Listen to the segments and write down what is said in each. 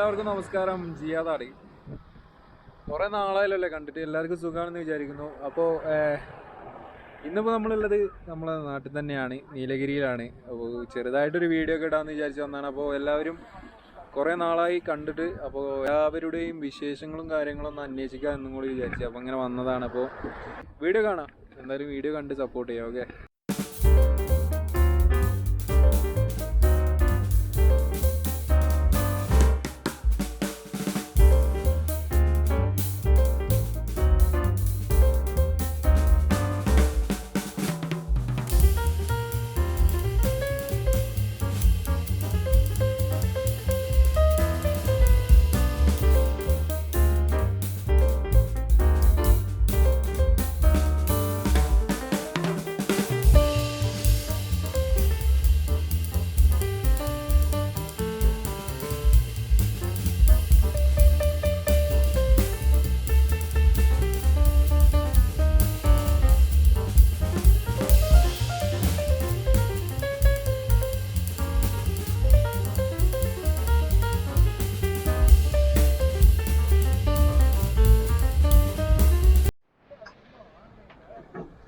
എല്ലാവർക്കും നമസ്കാരം. ജിയാദാണ്. കുറേ നാളായല്ലേ കണ്ടിട്ട്. എല്ലാവർക്കും സുഖമാണെന്ന് വിചാരിക്കുന്നു. അപ്പോൾ ഇന്നിപ്പോൾ നമ്മളുള്ളത് നമ്മളെ നാട്ടിൽ തന്നെയാണ്, നീലഗിരിയിലാണ്. അപ്പോൾ ചെറുതായിട്ടൊരു വീഡിയോ ഒക്കെ ഇടാമെന്ന് വിചാരിച്ച് വന്നതാണ്. അപ്പോൾ എല്ലാവരും കുറേ നാളായി കണ്ടിട്ട്, അപ്പോൾ എല്ലാവരുടെയും വിശേഷങ്ങളും കാര്യങ്ങളും ഒന്ന് അന്വേഷിക്കാം എന്നും കൂടി വിചാരിച്ചു. അപ്പോൾ അങ്ങനെ വന്നതാണ്. അപ്പോൾ വീഡിയോ കാണാം, എന്തായാലും വീഡിയോ കണ്ട് സപ്പോർട്ട് ചെയ്യാം. ഓക്കെ.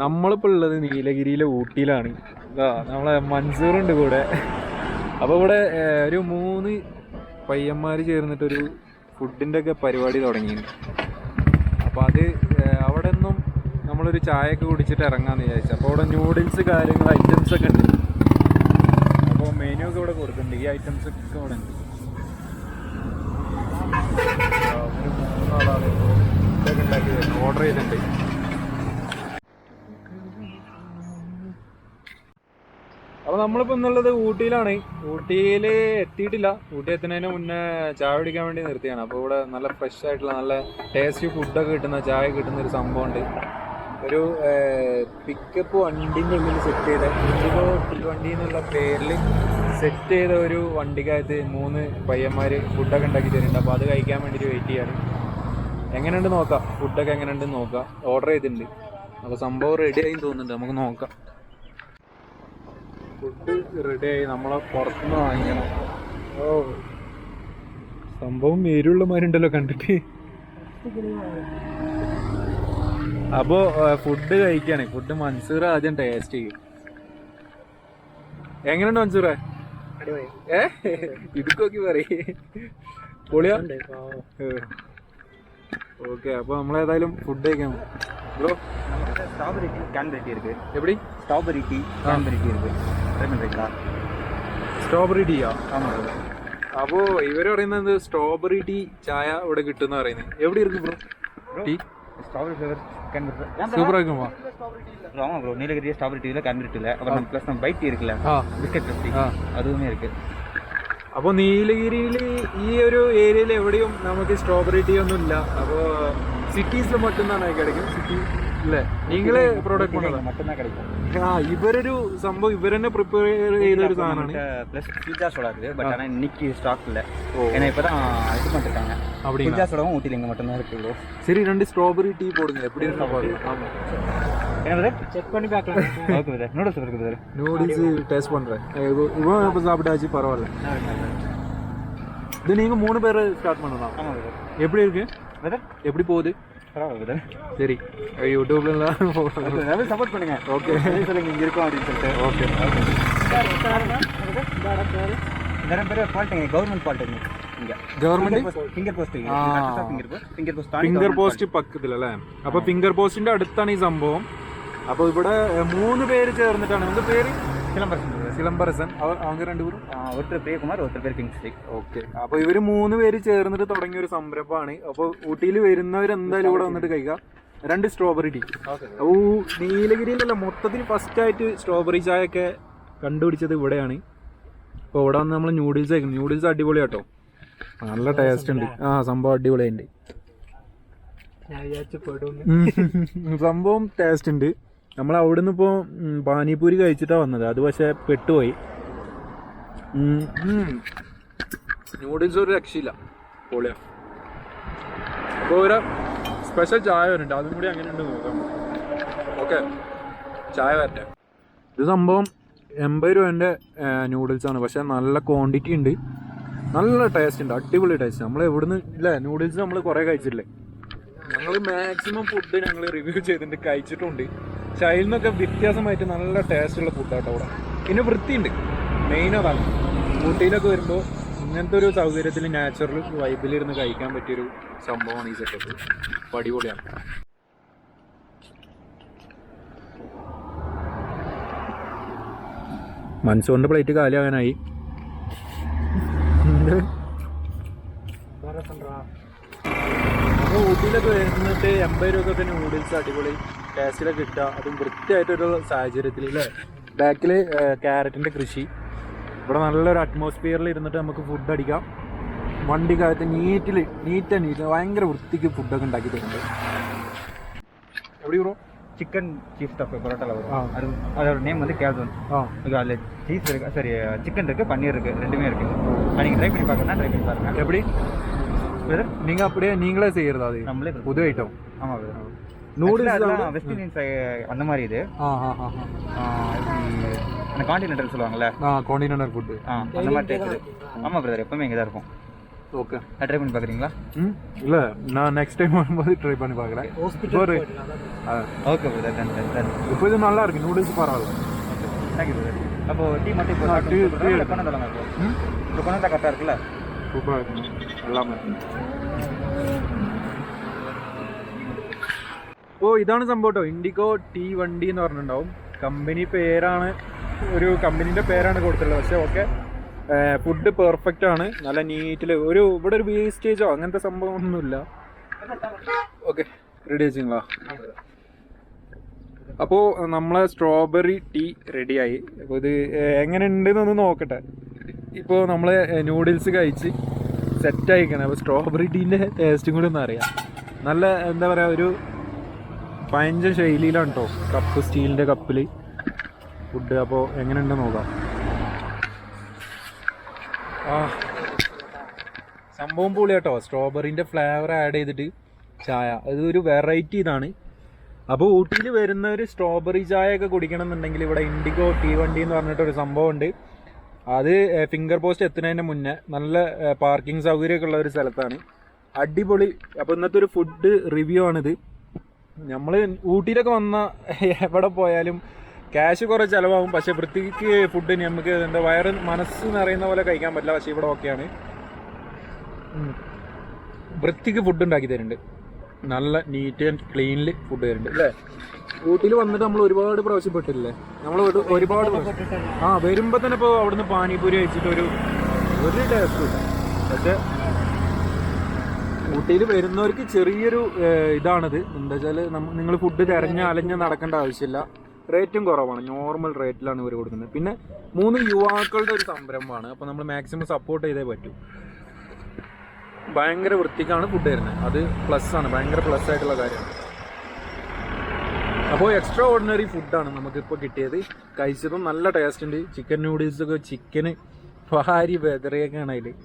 നമ്മളിപ്പോൾ ഉള്ളത് നീലഗിരിയിലെ ഊട്ടിയിലാണ്. നമ്മളെ മൻസൂറുണ്ട് കൂടെ. അപ്പോൾ ഇവിടെ ഒരു 3 പയ്യന്മാർ ചേർന്നിട്ടൊരു ഫുഡിൻ്റെ ഒക്കെ പരിപാടി തുടങ്ങിയിട്ടുണ്ട്. അപ്പോൾ അത് അവിടെ നിന്നും നമ്മളൊരു ചായയൊക്കെ കുടിച്ചിട്ട് ഇറങ്ങാമെന്ന് വിചാരിച്ചു. അപ്പോൾ അവിടെ നൂഡിൽസ് കാര്യങ്ങൾ ഐറ്റംസൊക്കെ ഉണ്ട്. അപ്പോൾ മെനു ഒക്കെ ഇവിടെ കൊടുക്കുന്നുണ്ട്. ഈ ഐറ്റംസൊക്കെ ഇവിടെ ഉണ്ട്. ഒരു 3 ആളാണ് ഇതൊക്കെ ഉണ്ടാക്കി ഓർഡർ ചെയ്തിട്ടുണ്ട്. അപ്പോൾ നമ്മളിപ്പോൾ ഇന്നുള്ളത് ഊട്ടിയിലാണ്. ഊട്ടിയിൽ എത്തിയിട്ടില്ല. ഊട്ടി എത്തുന്നതിന് മുന്നേ ചായ കുടിക്കാൻ വേണ്ടി നിർത്തിയാണ്. അപ്പോൾ ഇവിടെ നല്ല ഫ്രഷ് ആയിട്ടുള്ള നല്ല ടേസ്റ്റി ഫുഡൊക്കെ കിട്ടുന്ന ചായ കിട്ടുന്ന ഒരു സംഭവമുണ്ട്. ഒരു പിക്കപ്പ് വണ്ടീൻ്റെ ഉള്ളിൽ സെറ്റ് ചെയ്ത വണ്ടി എന്നുള്ള പേരിൽ സെറ്റ് ചെയ്ത ഒരു വണ്ടിക്കകത്ത് 3 പയ്യന്മാർ ഫുഡൊക്കെ ഉണ്ടാക്കി തരുന്നുണ്ട്. അപ്പോൾ അത് കഴിക്കാൻ വേണ്ടിയിട്ട് വെയിറ്റ് ചെയ്യാണ്. എങ്ങനെയുണ്ട് നോക്കാം, ഫുഡൊക്കെ എങ്ങനെയുണ്ടെന്ന് നോക്കാം. ഓർഡർ ചെയ്തിട്ടുണ്ട്. അപ്പോൾ സംഭവം റെഡി ആയി തോന്നുന്നുണ്ട്. നമുക്ക് നോക്കാം. ഫുഡ് റെഡിയായി. നമ്മളെ പുറത്തുനിന്ന് വാങ്ങിക്കണം. ഓ, സംഭവം എരിവുള്ളമാരുണ്ടല്ലോ കണ്ടിട്ട്. അപ്പോൾ ഫുഡ് കഴിക്കാണ്. ഫുഡ് മൻസൂർ ആദ്യം ടേസ്റ്റ് ചെയ്യും. എങ്ങനെയുണ്ട് മൻസൂറേ? ഇതൊക്കെ പറയേ പൊളിയാ. ஓகே. அப்போ நம்மளே ஏதாயிலும் ஃபுட் ஐக்கம் ப்ரோ. ஸ்ட்ராபெரி டீ கேன்பெரி இருக்கு. எப்படி? ஸ்ட்ராபெரி டீ கேன்பெரி டீ இருக்கு. ட்ரை பண்ணுறீங்களா? സ്ട്രോബെറി ടീയാ? ആമാ. അപ്പോൾ ഇവർ പറയുന്നത് സ്ട്രോബെറി ടീ ചായ ഇവിടെ കിട്ടുമെന്ന് പറയുന്നത്. എവിടെ ഇരിക്കും bro tea? Strawberry flavour cranberry சூப்பராக இருக்குமா? ஆமாம் ப்ரோ. நீலகிரி ஸ்ட்ராபெரி டீயில் கேன்பெரி டீயில் அப்புறம் நம்ம ப்ளஸ் நம்ம பைட் டீ இருக்குல்ல, பிஸ்கட் டீ, அதுவுமே இருக்குது. അപ്പോൾ നീലഗിരിയിൽ ഈ ഒരു ഏരിയയിൽ എവിടെയും നമുക്ക് സ്ട്രോബെറി ടീ ഒന്നും ഇല്ല. അപ്പോൾ സിറ്റീസിൽ മറ്റുന്നാണ് കിടക്കും. സിറ്റി അല്ലേ? നിങ്ങൾ പ്രോഡക്റ്റ് மட்டும்தான் கிடைக்கும். ഇവരൊരു സംഭവം ഇവർ തന്നെ പ്രിപ്പയർ ചെയ്തൊരു സാധനമാണ്. ப்ளஸ் பிஜா சோடா இருக்குது. பட் ஆனால் இன்னைக்கு ஸ்டாக் இல்லை. ஏன்னா இப்போ தான் இது பண்ணிருக்காங்க. அப்படி பிஜா சோடாவும் ஊட்டியில் இங்கே மட்டும்தான் இருக்குது. சரி, 2 ஸ்ட்ராபெரி டீ போடுங்க. எப்படி இருந்தால் பாருங்க. ஆமாம், என்ன செக் பண்ணி பார்க்கலாம். Okay brother. நூடுல்ஸ் இருக்குது பிரதர். நூடுல்ஸ் டேஸ்ட் பண்ணுறேன். இவன் இப்போ சாப்பிட்டாச்சு, பரவாயில்ல. இது நீங்கள் 3 பேர் ஸ்டார்ட் பண்ணலாம். ஆமாம் பிரதர். எப்படி இருக்கு பிரதர்? எப்படி போகுது? பரவாயில்ல பிரதர். சரி, யூடியூப்லாம் எல்லாரும் சப்போர்ட் பண்ணுங்க. ஓகே, சொல்லுங்க இங்கே இருக்கோம் அப்படின்னு சொல்லிட்டு. ஓகே. நிறைய பேர் பாலிடெக்னிக், கவர்மெண்ட் பாலிடெக்னிக். இங்கே government finger post finger post പക്കത്തിലല്ലേ? അപ്പോൾ ഫിംഗർ പോസ്റ്റിന്റെ അടുത്താണ് ഈ സംഭവം. അപ്പോൾ ഇവിടെ 3 പേര് ചേർന്നിട്ടാണ്. നമുക്ക് പേര് സിലംബരസൻ. அவங்க 2 പേരും, ஒருத்தர் பிரியகுமார், ஒருத்தர் பேர் கிங் ஸ்டிக். ഓക്കെ. അപ്പോൾ ഇവർ 3 പേര് ചേർന്നിട്ട് തുടങ്ങിയ ഒരു സംരംഭമാണ്. അപ്പോൾ ഊട്ടിയിൽ വരുന്നവർ എന്തായാലും ഇവിടെ വന്നിട്ട് കഴിക്കാം. 2 സ്ട്രോബെറി ടീ. ഓ, നീലഗിരിയിലല്ല, മൊത്തത്തിൽ ഫസ്റ്റ് ആയിട്ട് സ്ട്രോബെറി ചായ ഒക്കെ കണ്ടുപിടിച്ചത് ഇവിടെയാണ്. അപ്പോൾ ഇവിടെ വന്ന് നമ്മൾ നൂഡിൽസ് കഴിക്കും. നൂഡിൽസ് അടിപൊളിയാട്ടോ, നല്ല ടേസ്റ്റ് ഉണ്ട്. സംഭവം അടിപൊളിയുണ്ട്. സംഭവം ടേസ്റ്റ് ഉണ്ട്. നമ്മൾ അവിടെ നിന്ന് ഇപ്പോൾ പാനിപൂരി കഴിച്ചിട്ടാണ് വന്നത്. അത് പക്ഷേ പെട്ടുപോയി. നൂഡിൽസ് ഒരു രക്ഷയില്ല, പൊളിയാ. അപ്പോൾ ഒരു സ്പെഷ്യൽ ചായ വരുന്നുണ്ട്, അതും കൂടി അങ്ങനെ ഉണ്ട് നോക്കാം. ഓക്കെ, ചായ വരട്ടെ. ഇത് സംഭവം 80 രൂപേൻ്റെ നൂഡിൽസാണ്. പക്ഷേ നല്ല ക്വാണ്ടിറ്റി ഉണ്ട്, നല്ല ടേസ്റ്റ് ഉണ്ട്, അടിപൊളി ടേസ്റ്റ്. നമ്മൾ ഇവിടുന്ന് ഇല്ലേ നൂഡിൽസ് നമ്മൾ കുറേ കഴിച്ചിട്ടില്ലേ, ഞങ്ങൾ മാക്സിമം ഫുഡ് ഞങ്ങൾ റിവ്യൂ ചെയ്തിട്ട് കഴിച്ചിട്ടുണ്ട്. പക്ഷെ അതിൽ നിന്നൊക്കെ വ്യത്യാസമായിട്ട് നല്ല ടേസ്റ്റുള്ള ഫുഡാട്ടോ അവിടെ. പിന്നെ വൃത്തിയുണ്ട്, മെയിൻ അതാണ്. ഊട്ടിയിലൊക്കെ വരുമ്പോൾ ഇങ്ങനത്തെ ഒരു സൗകര്യത്തിൽ നാച്ചുറൽ വൈബിലിരുന്ന് കഴിക്കാൻ പറ്റിയൊരു സംഭവമാണ് ഈ സെറ്റപ്പ്. അപ്പോൾ അടിപൊളിയാണ്. മനസ്സുകൊണ്ട് പ്ലേറ്റ് കാലിയാകാനായി. അപ്പോൾ ഊട്ടിയിലൊക്കെ വരുന്നിട്ട് 80 രൂപയൊക്കെ നൂഡിൽസ് അടിപൊളി ടേസ്റ്റിലൊക്കെ കിട്ടുക, അതും വൃത്തിയായിട്ടൊരു സാഹചര്യത്തിൽ അല്ലേ. ബാക്കിൽ ക്യാരറ്റിൻ്റെ കൃഷി, ഇവിടെ നല്ലൊരു അറ്റ്മോസ്ഫിയറിൽ ഇരുന്നിട്ട് നമുക്ക് ഫുഡ് അടിക്കാം. വണ്ടിക്കകത്ത് നീറ്റ് ഭയങ്കര വൃത്തിക്ക് ഫുഡൊക്കെ ഉണ്ടാക്കി തരുന്നുണ്ട്. எப்படி ப்ரோ? சிக்கன் சீஸ் ஸ்டஃப் பரோட்டாவில் வரும். அதோட நேம் வந்து கேல்சன். அதில் சீஸ் இருக்குது, சரி சிக்கன் இருக்குது, பன்னீர் இருக்குது, ரெண்டுமே இருக்குது. நீங்கள் ட்ரை பண்ணி பார்க்கணும்னா ட்ரை பண்ணி பாருங்கள். எப்படி பிரதர் நீங்கள் அப்படியே நீங்களே செய்கிறதா? அது நம்மளே புது ஐட்டம். ஆமாம் பிரதர். நூடுல்ஸ் வெஸ்ட் இண்டியன் அந்த மாதிரி இது. அந்த கான்டினென்டல் சொல்லுவாங்கல்ல, கான்டினென்டல் ஃபுட்டு அந்த மாதிரி டேஸ்ட். ஆமாம் பிரதர், எப்பவுமே இங்கே தான் இருக்கும். ஓகே, ட்ரை பண்ணி பார்க்குறீங்களா? இல்லை, நான் நெக்ஸ்ட் டைம் வரும்போது ட்ரை பண்ணி பார்க்குறேன். ஓகே பிரதர், இப்போ இது நல்லா இருக்கு, நூடுல்ஸ் பரவாயில்ல. Thank you brother. அப்போது டீ மட்டும் இப்போ கொண்டு தரலாம். இப்போ கொண்டு தான் கரெக்டாக இருக்குல்ல? சூப்பராக இருக்கு எல்லாமே. അപ്പോൾ ഇതാണ് സംഭവം കേട്ടോ. ഇൻഡിഗോ ടീ വണ്ടി എന്ന് പറഞ്ഞിട്ടുണ്ടാവും. കമ്പനി പേരാണ്, ഒരു കമ്പനീൻ്റെ പേരാണ് കൊടുത്തിട്ടുള്ളത്. പക്ഷേ ഓക്കെ, ഫുഡ് പെർഫെക്റ്റ് ആണ്, നല്ല നീറ്റിൽ ഇവിടെ ഒരു വേസ്റ്റേജോ അങ്ങനത്തെ സംഭവമൊന്നുമില്ല. Okay, ready വെച്ചിങ്ങളാ? അപ്പോൾ നമ്മളെ സ്ട്രോബെറി ടീ റെഡിയായി. അപ്പോൾ ഇത് എങ്ങനെ ഉണ്ടെന്നൊന്ന് നോക്കട്ടെ. ഇപ്പോൾ നമ്മൾ നൂഡിൽസ് കഴിച്ച് സെറ്റായിക്കണം. അപ്പോൾ സ്ട്രോബെറി ടീൻ്റെ ടേസ്റ്റും കൂടി ഒന്ന് അറിയാം. നല്ല എന്താ പറയുക, ഒരു പഴഞ്ചൻ ശൈലിയിലാണ് കേട്ടോ. കപ്പ്, സ്റ്റീലിൻ്റെ കപ്പിൽ ഫുഡ്. അപ്പോൾ എങ്ങനെ ഉണ്ടെന്ന് നോക്കാം. സംഭവം പൊളി കേട്ടോ. സ്ട്രോബെറിൻ്റെ ഫ്ലേവർ ആഡ് ചെയ്തിട്ട് ചായ, അതൊരു വെറൈറ്റി ഇതാണ്. അപ്പോൾ ഊട്ടിയിൽ വരുന്നവർ സ്ട്രോബെറി ചായയൊക്കെ കുടിക്കണം എന്നുണ്ടെങ്കിൽ ഇവിടെ ഇൻഡിഗോ ടീ വണ്ടി എന്ന് പറഞ്ഞിട്ടൊരു സംഭവമുണ്ട്. അത് ഫിംഗർ പോസ്റ്റ് എത്തുന്നതിന് മുന്നേ നല്ല പാർക്കിംഗ് സൗകര്യമൊക്കെ ഉള്ള ഒരു സ്ഥലത്താണ്. അടിപൊളി. അപ്പോൾ ഇന്നത്തെ ഒരു ഫുഡ് റിവ്യൂ ആണിത്. നമ്മൾ ഊട്ടിയിലൊക്കെ വന്നാൽ എവിടെ പോയാലും ക്യാഷ് കുറേ ചിലവാകും, പക്ഷേ വൃത്തിക്ക് ഫുഡ് നമുക്ക് എന്താ മനസ്സ് നിറയുന്ന പോലെ കഴിക്കാൻ പറ്റില്ല. പക്ഷേ ഇവിടെ ഓക്കെയാണ്, വൃത്തിക്ക് ഫുഡ് ഉണ്ടാക്കി തരുന്നുണ്ട്. നല്ല നീറ്റ് ആൻഡ് ക്ലീനിൽ ഫുഡ് തരുന്നുണ്ട് അല്ലേ. ഊട്ടിയിൽ വന്നിട്ട് നമ്മൾ ഒരുപാട് പ്രാവശ്യം പെട്ടില്ലേ, നമ്മൾ ഒരുപാട് വരുമ്പോൾ തന്നെ ഇപ്പോൾ അവിടുന്ന് പാനിപൂരി കഴിച്ചിട്ട് ഒരു ടേസ്റ്റും ഇല്ല. പക്ഷേ ഊട്ടിയിൽ വരുന്നവർക്ക് ചെറിയൊരു ഇതാണിത്. എന്താ വെച്ചാൽ നിങ്ങൾ ഫുഡ് അലഞ്ഞ് നടക്കേണ്ട ആവശ്യമില്ല. റേറ്റും കുറവാണ്, നോർമൽ റേറ്റിലാണ് ഇവർ കൊടുക്കുന്നത്. പിന്നെ 3 യുവാക്കളുടെ ഒരു സംരംഭമാണ്. അപ്പോൾ നമ്മൾ മാക്സിമം സപ്പോർട്ട് ചെയ്തേ പറ്റൂ. ഭയങ്കര വൃത്തിക്കാണ് ഫുഡ് തരുന്നത്, അത് പ്ലസ് ആണ്, ഭയങ്കര പ്ലസ് ആയിട്ടുള്ള കാര്യമാണ്. അപ്പോൾ എക്സ്ട്രാ ഓർഡിനറി ഫുഡാണ് നമുക്കിപ്പോൾ കിട്ടിയത്. കഴിച്ചതും നല്ല ടേസ്റ്റ് ഉണ്ട്. ചിക്കൻ നൂഡിൽസൊക്കെ ചിക്കന് ഭാരി വെതറിയൊക്കെയാണ് അതിൽ.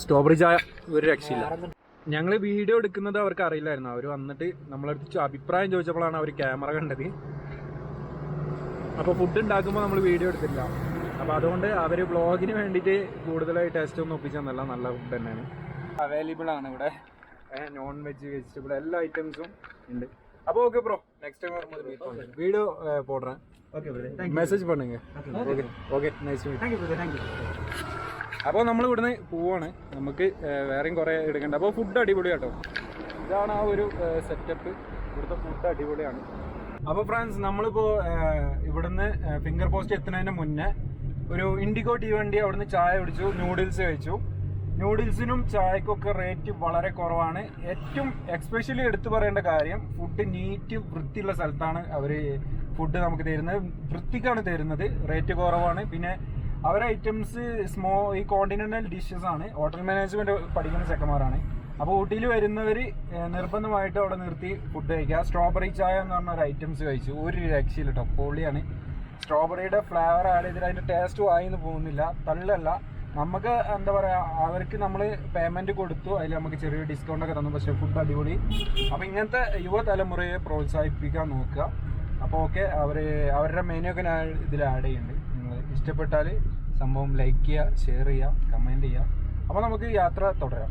സ്ട്രോബെറി ചായ ഒരു രക്ഷയില്ല. ഞങ്ങൾ വീഡിയോ എടുക്കുന്നത് അവർക്ക് അറിയില്ലായിരുന്നു. അവർ വന്നിട്ട് നമ്മളടുത്ത് അഭിപ്രായം ചോദിച്ചപ്പോഴാണ് അവർ ക്യാമറ കണ്ടത്. അപ്പോൾ ഫുഡ് ഉണ്ടാക്കുമ്പോൾ നമ്മൾ വീഡിയോ എടുത്തില്ല. അപ്പോൾ അതുകൊണ്ട് അവർ വ്ളോഗിന് വേണ്ടിയിട്ട് കൂടുതലായി ടേസ്റ്റ് ഒന്നും ഒപ്പിച്ചെന്നല്ല, നല്ല ഫുഡ് തന്നെയാണ്. അവൈലബിൾ ആണ് ഇവിടെ, നോൺ വെജ്, വെജിറ്റബിൾ എല്ലാ ഐറ്റംസും ഉണ്ട്. അപ്പോൾ ഓക്കെ ബ്രോ, നെക്സ്റ്റ് ടൈം വരുമ്പോൾ വീഡിയോ പോടുறேன். മെസ്സേജ് பண்ணுங்க. Okay okay, nice to meet. അപ്പോൾ നമ്മൾ ഇവിടുന്ന് പോവാണ്, നമുക്ക് വേറെയും കുറേ എടുക്കണ്ട. അപ്പോൾ ഫുഡ് അടിപൊളി കേട്ടോ. ഇതാണ് ആ ഒരു സെറ്റപ്പ്. ഇവിടുത്തെ ഫുഡ് അടിപൊളിയാണ്. അപ്പോൾ ഫ്രണ്ട്സ്, നമ്മളിപ്പോൾ ഇവിടുന്ന് ഫിംഗർ പോസ്റ്റ് എത്തുന്നതിന് മുന്നേ ഒരു ഇൻഡിഗോ ടീ വണ്ടി അവിടുന്ന് ചായ കുടിച്ചു, നൂഡിൽസ് കഴിച്ചു. നൂഡിൽസിനും ചായക്കൊക്കെ റേറ്റ് വളരെ കുറവാണ്. ഏറ്റവും എക്സ്പെഷ്യലി എടുത്തു പറയേണ്ട കാര്യം, ഫുഡ് നീറ്റ് വൃത്തിയുള്ള സ്ഥലത്താണ് അവർ ഫുഡ് നമുക്ക് തരുന്നത്. വൃത്തിക്കാണ് തരുന്നത്, റേറ്റ് കുറവാണ്. പിന്നെ അവരുടെ ഐറ്റംസ് ഈ കോണ്ടിനെന്റൽ ഡിഷസ് ആണ്. ഹോട്ടൽ മാനേജ്മെന്റ് പഠിക്കുന്ന ചെക്കന്മാരാണ്. അപ്പോൾ ഊട്ടിയിൽ വരുന്നവർ നിർബന്ധമായിട്ട് അവിടെ നിർത്തി ഫുഡ് കഴിക്കുക. സ്ട്രോബെറി ചായ എന്ന് പറഞ്ഞ ഒരു ഐറ്റംസ് കഴിച്ചു, ഒരു രക്ഷയില്ല കേട്ടോ, പൊളിയാണ്. സ്ട്രോബെറിയുടെ ഫ്ലേവർ ആഡ് ചെയ്തിട്ട് അതിൻ്റെ ടേസ്റ്റ് വായിന്ന് പോകുന്നില്ല, തള്ളല്ല. നമുക്ക് എന്താ പറയുക, അവർക്ക് നമ്മൾ പേയ്മെൻറ്റ് കൊടുത്തു, അതിൽ നമുക്ക് ചെറിയ ഡിസ്കൗണ്ടൊക്കെ തന്നു. പക്ഷേ ഫുഡ് അടിപൊളി. അപ്പോൾ ഇങ്ങനത്തെ യുവതലമുറയെ പ്രോത്സാഹിപ്പിക്കാൻ നോക്കുക. അപ്പോൾ ഓക്കെ, അവരുടെ മെനു ഒക്കെ ഞാൻ ഇതിൽ ആഡ് ചെയ്യുന്നുണ്ട്. നിങ്ങൾ ഇഷ്ടപ്പെട്ടാൽ സംഭവം ലൈക്ക് ചെയ്യുക, ഷെയർ ചെയ്യുക, കമൻറ്റ് ചെയ്യുക. അപ്പോൾ നമുക്ക് യാത്ര തുടരാം.